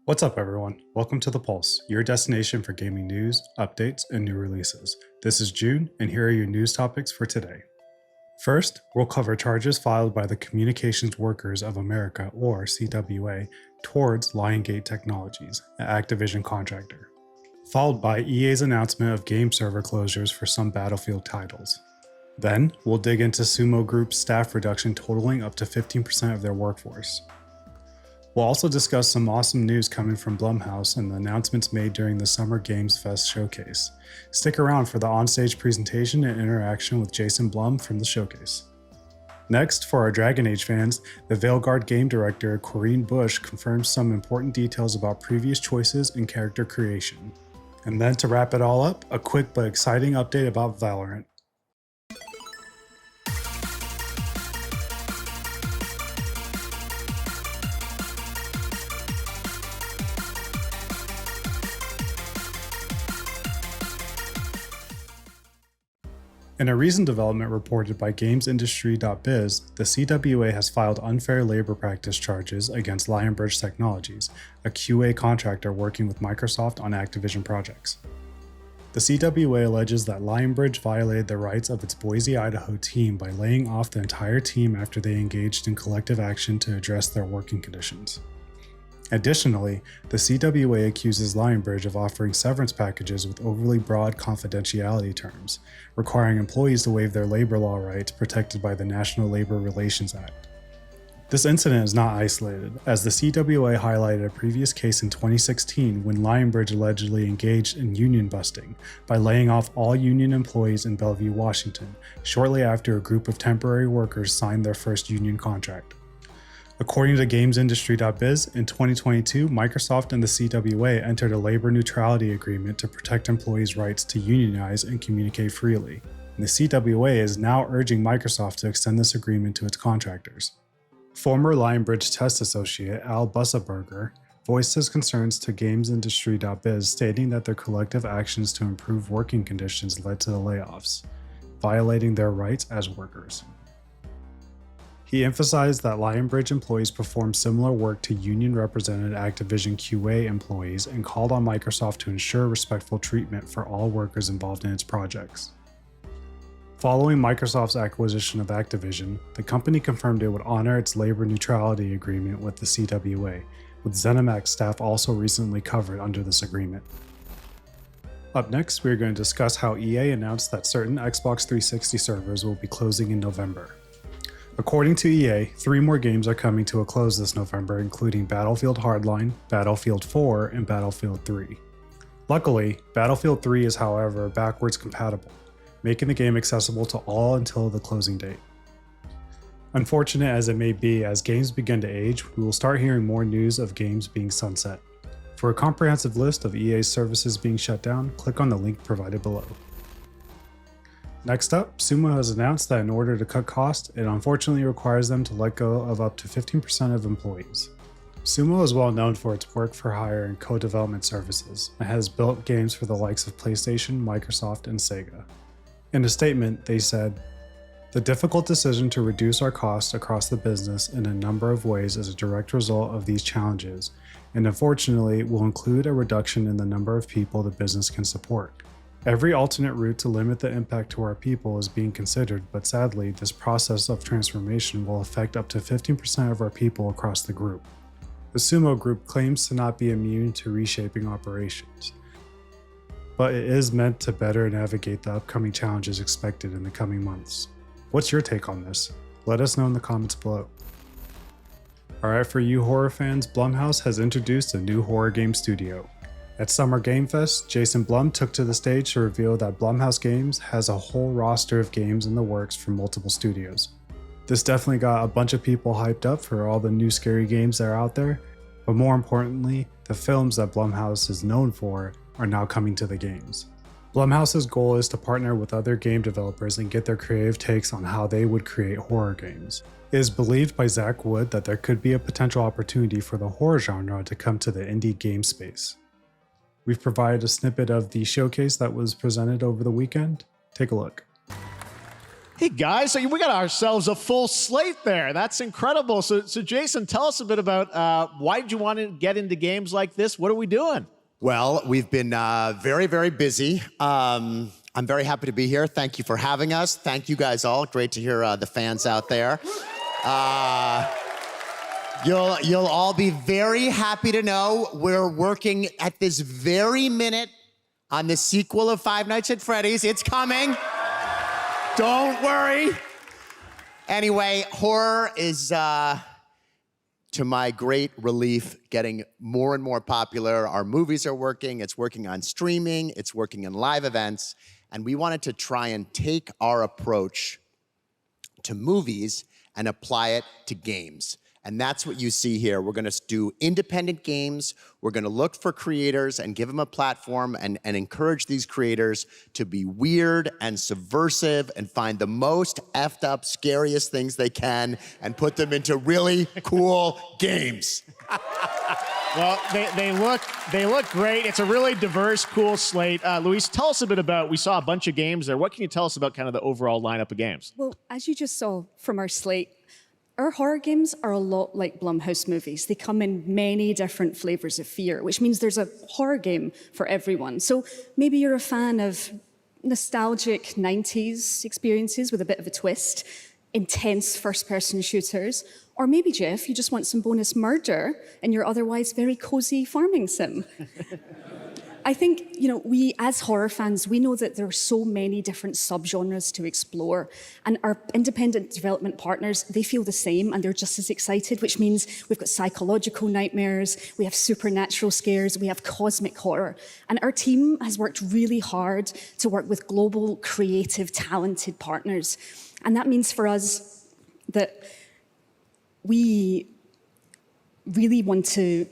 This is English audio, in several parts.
What's up, everyone? Welcome to The Pulse, your destination for gaming news, updates, and new releases. This is June, and here are your news topics for today. First, we'll cover charges filed by the Communications Workers of America, or CWA, towards Lionsgate Technologies, an Activision contractor. Followed by EA's announcement of game server closures for some Battlefield titles. Then, we'll dig into Sumo Group's staff reduction totaling up to 15% of their workforce. We'll also discuss some awesome news coming from Blumhouse and the announcements made during the Summer Games Fest showcase. Stick around for the onstage presentation and interaction with Jason Blum from the showcase. Next, for our Dragon Age fans, the Gaurd game director Corinne Bush confirms some important details about previous choices and character creation. And then to wrap it all up, a quick but exciting update about Valorant. In a recent development reported by GamesIndustry.biz, the CWA has filed unfair labor practice charges against Lionbridge Technologies, a QA contractor working with Microsoft on Activision projects. The CWA alleges that Lionbridge violated the rights of its Boise, Idaho team by laying off the entire team after they engaged in collective action to address their working conditions. Additionally, the CWA accuses Lionbridge of offering severance packages with overly broad confidentiality terms, requiring employees to waive their labor law rights protected by the National Labor Relations Act. This incident is not isolated, as the CWA highlighted a previous case in 2016 when Lionbridge allegedly engaged in union busting by laying off all union employees in Bellevue, Washington, shortly after a group of temporary workers signed their first union contract. According to GamesIndustry.biz, in 2022, Microsoft and the CWA entered a labor neutrality agreement to protect employees' rights to unionize and communicate freely. And the CWA is now urging Microsoft to extend this agreement to its contractors. Former Lionbridge test associate Al Bussaberger voiced his concerns to GamesIndustry.biz, stating that their collective actions to improve working conditions led to the layoffs, violating their rights as workers. He emphasized that Lionbridge employees performed similar work to union-represented Activision QA employees and called on Microsoft to ensure respectful treatment for all workers involved in its projects. Following Microsoft's acquisition of Activision, the company confirmed it would honor its labor neutrality agreement with the CWA, with ZeniMax staff also recently covered under this agreement. Up next, we are going to discuss how EA announced that certain Xbox 360 servers will be closing in November. According to EA, 3 more games are coming to a close this November, including Battlefield Hardline, Battlefield 4, and Battlefield 3. Luckily, Battlefield 3 is, however, backwards compatible, making the game accessible to all until the closing date. Unfortunate as it may be, as games begin to age, we will start hearing more news of games being sunset. For a comprehensive list of EA's services being shut down, click on the link provided below. Next up, Sumo has announced that in order to cut costs, it unfortunately requires them to let go of up to 15% of employees. Sumo is well known for its work-for-hire and co-development services, and has built games for the likes of PlayStation, Microsoft, and Sega. In a statement, they said, "The difficult decision to reduce our costs across the business in a number of ways is a direct result of these challenges, and unfortunately will include a reduction in the number of people the business can support. Every alternate route to limit the impact to our people is being considered, but sadly, this process of transformation will affect up to 15% of our people across the group." The Sumo Group claims to not be immune to reshaping operations, but it is meant to better navigate the upcoming challenges expected in the coming months. What's your take on this? Let us know in the comments below. Alright, for you horror fans, Blumhouse has introduced a new horror game studio. At Summer Game Fest, Jason Blum took to the stage to reveal that Blumhouse Games has a whole roster of games in the works from multiple studios. This definitely got a bunch of people hyped up for all the new scary games that are out there, but more importantly, the films that Blumhouse is known for are now coming to the games. Blumhouse's goal is to partner with other game developers and get their creative takes on how they would create horror games. It is believed by Zach Wood that there could be a potential opportunity for the horror genre to come to the indie game space. We've provided a snippet of the showcase that was presented over the weekend. Take a look. Hey guys, so we got ourselves a full slate there. That's incredible. So Jason, tell us a bit about why did you want to get into games like this? What are we doing? Well, we've been very, very busy. I'm very happy to be here. Thank you for having us. Thank you guys all. Great to hear the fans out there. You'll all be very happy to know we're working at this very minute on the sequel of Five Nights at Freddy's. It's coming. Don't worry. Anyway, horror is, to my great relief, getting more and more popular. Our movies are working. It's working on streaming. It's working in live events. And we wanted to try and take our approach to movies and apply it to games. And that's what you see here. We're gonna do independent games. We're gonna look for creators and give them a platform and encourage these creators to be weird and subversive and find the most effed up, scariest things they can and put them into really cool games. Well, they look great. It's a really diverse, cool slate. Luis, tell us a bit about, we saw a bunch of games there. What can you tell us about kind of the overall lineup of games? Well, as you just saw from our slate, our horror games are a lot like Blumhouse movies. They come in many different flavors of fear, which means there's a horror game for everyone. So maybe you're a fan of nostalgic 90s experiences with a bit of a twist, intense first-person shooters, or maybe, Jeff, you just want some bonus murder in your otherwise very cozy farming sim. I think, we as horror fans, we know that there are so many different subgenres to explore, and our independent development partners, they feel the same, and they're just as excited, which means we've got psychological nightmares, we have supernatural scares, we have cosmic horror. And our team has worked really hard to work with global, creative, talented partners. And that means for us that we really want to,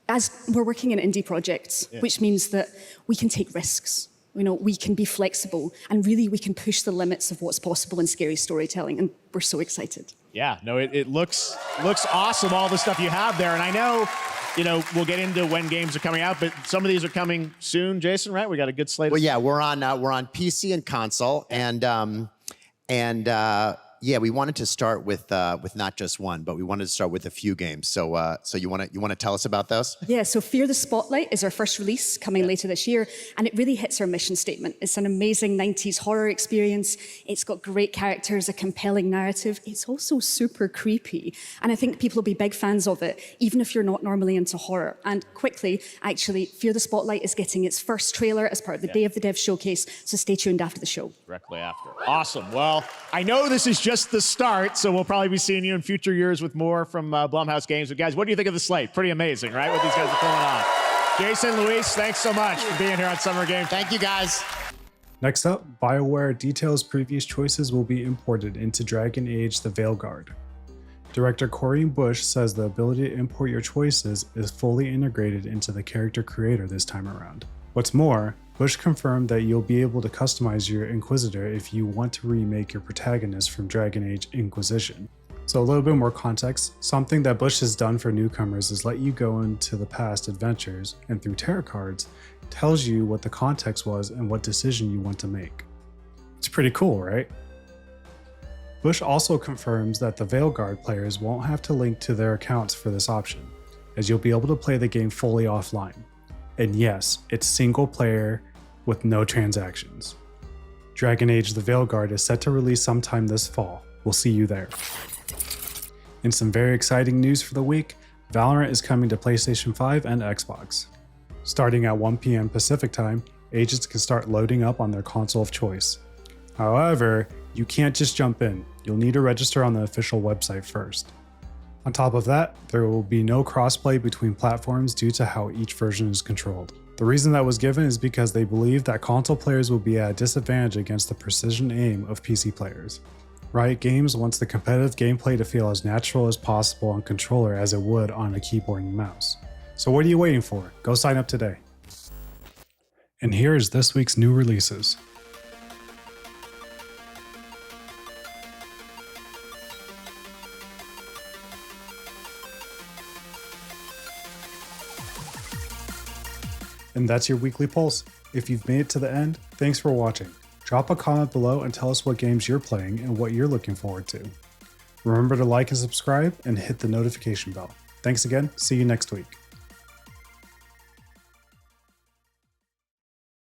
as we're working in indie projects, which means that we can take risks, we can be flexible, and really we can push the limits of what's possible in scary storytelling, and we're so excited. Yeah, no, it looks awesome, all the stuff you have there, and I know, we'll get into when games are coming out, but some of these are coming soon, Jason, right? We got a good slate. Well, yeah, we're on PC and console, and we wanted to start with not just one, but we wanted to start with a few games. So you want to tell us about those? Yeah. So Fear the Spotlight is our first release coming later this year, and it really hits our mission statement. It's an amazing 90s horror experience. It's got great characters, a compelling narrative. It's also super creepy, and I think people will be big fans of it, even if you're not normally into horror. And quickly, actually, Fear the Spotlight is getting its first trailer as part of the Day of the Dev showcase. So stay tuned after the show. Directly after. Awesome. Well, I know this is just the start, so we'll probably be seeing you in future years with more from Blumhouse Games. But guys, what do you think of the slate? Pretty amazing, right? What these guys are pulling on. Jason, Luis, thanks so much for being here on Summer Games. Thank you, guys. Next up, BioWare details previous choices will be imported into Dragon Age: The Veilguard. Director Corinne Bush says the ability to import your choices is fully integrated into the character creator this time around. What's more, Bush confirmed that you'll be able to customize your Inquisitor if you want to remake your protagonist from Dragon Age Inquisition. So a little bit more context, something that Bush has done for newcomers is let you go into the past adventures, and through tarot cards, tells you what the context was and what decision you want to make. It's pretty cool, right? Bush also confirms that the Veilguard players won't have to link to their accounts for this option, as you'll be able to play the game fully offline. And yes, it's single player with no transactions. Dragon Age: The Veilguard is set to release sometime this fall. We'll see you there. In some very exciting news for the week, Valorant is coming to PlayStation 5 and Xbox. Starting at 1 p.m. Pacific time, agents can start loading up on their console of choice. However, you can't just jump in. You'll need to register on the official website first. On top of that, there will be no crossplay between platforms due to how each version is controlled. The reason that was given is because they believe that console players will be at a disadvantage against the precision aim of PC players. Riot Games wants the competitive gameplay to feel as natural as possible on controller as it would on a keyboard and mouse. So what are you waiting for? Go sign up today. And here is this week's new releases. And that's your weekly pulse. If you've made it to the end, thanks for watching. Drop a comment below and tell us what games you're playing and what you're looking forward to. Remember to like and subscribe and hit the notification bell. Thanks again. See you next week.